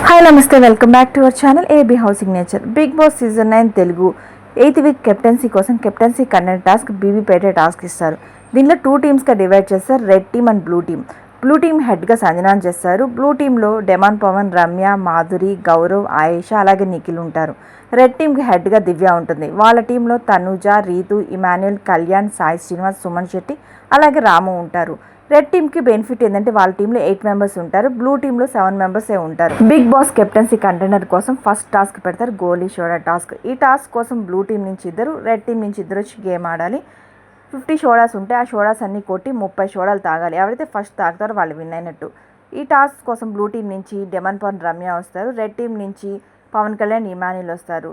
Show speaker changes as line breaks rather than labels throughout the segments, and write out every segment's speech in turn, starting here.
Hi నమస్తే, welcome back to our channel AB house signature. Bigg Boss season 9 Telugu 8th week captaincy కోసం captaincy content task బీబీపేట task ఇస్తారు. దీనిలో 2 టీమ్స్గా divide చేస్తారు, red team and blue team. Blue team హెడ్గా సంజనాన్ చేస్తారు. బ్లూ టీంలో డెమాన్ పవన్, రమ్య, మాధురి, గౌరవ్, ఆయేషా అలాగే నిఖిల్ ఉంటారు. రెడ్ టీమ్కి హెడ్గా దివ్య ఉంటుంది. వాళ్ళ టీంలో తనుజ, రీతు, ఇమాన్యుయల్, కళ్యాణ్, సాయి శ్రీనివాస్, సుమన్ శెట్టి అలాగే రాము ఉంటారు. రెడ్ టీమ్కి బెనిఫిట్ ఏంటంటే వాళ్ళ టీంలో 8 మెంబర్స్ ఉంటారు, బ్లూ టీంలో 7 మెంబర్సే ఉంటారు. బిగ్ బాస్ కెప్టెన్సీ కంటెండర్ కోసం ఫస్ట్ టాస్క్ పెడతారు, గోలీ సోడా టాస్క్. ఈ టాస్క్ కోసం బ్లూ టీం నుంచి ఇద్దరు, రెడ్ టీం నుంచి ఇద్దరు వచ్చి గేమ్ ఆడాలి. 50 సోడాస్ ఉంటాయి. ఆ సోడాస్ అన్ని కొట్టి 30 సోడాలు తాగాలి. ఎవరైతే ఫస్ట్ తాగుతారో వాళ్ళు విన్ అయినట్టు. ఈ టాస్క్ కోసం బ్లూ టీం నుంచి డెమన్ పవన్, రమ్య వస్తారు. రెడ్ టీం నుంచి పవన్ కళ్యాణ్, ఇమాన్యుయల్ వస్తారు.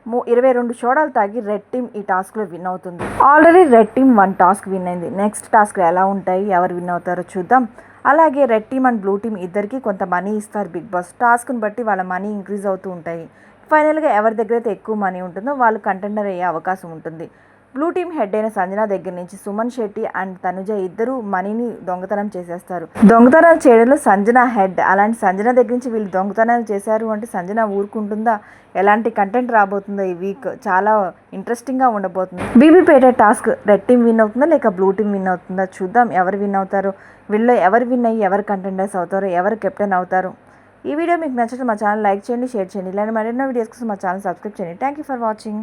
22 సోడాలు తాగి రెడ్ టీమ్ ఈ టాస్క్లో విన్ అవుతుంది. Already red team 1 task win అయింది. నెక్స్ట్ టాస్క్ ఎలా ఉంటాయి, ఎవరు విన్ అవుతారో చూద్దాం. అలాగే red team and blue team ఇద్దరికి కొంత మనీ ఇస్తారు బిగ్ బాస్. టాస్క్ని బట్టి వాళ్ళ మనీ ఇంక్రీజ్ అవుతూ ఉంటాయి. ఫైనల్గా ఎవరి దగ్గర అయితే ఎక్కువ మనీ ఉంటుందో వాళ్ళు కంటెండర్ అయ్యే అవకాశం ఉంటుంది. బ్లూ టీమ్ హెడ్ అయిన సంజన దగ్గర నుంచి సుమన్ శెట్టి అండ్ తనుజ ఇద్దరు మనీని దొంగతనం చేసేస్తారు. దొంగతనాలు చేయడంలో సంజన హెడ్. అలాంటి సంజన దగ్గర నుంచి వీళ్ళు దొంగతనాలు చేశారు అంటే సంజన ఊరుకుంటుందా? ఎలాంటి కంటెంట్ రాబోతుందో ఈ వీక్ చాలా ఇంట్రెస్టింగ్గా ఉండబోతుంది. Bibipet task red team win అవుతుందా లేక బ్లూ టీమ్ విన్ అవుతుందా చూద్దాం. ఎవరు విన్ అవుతారు, వీళ్ళు ఎవరు విన్ అయ్యి ఎవరు కంటెండర్స్ అవుతారో, ఎవరు కెప్టెన్ అవుతారు. ఈ వీడియో మీకు నచ్చితే మా ఛానల్ లైక్ చేయండి, షేర్ చేయండి. ఇలాంటి మరెన్నో వీడియోస్ కోసం మా ఛానల్ సబ్స్క్రైబ్ చేయండి. Thank you for watching.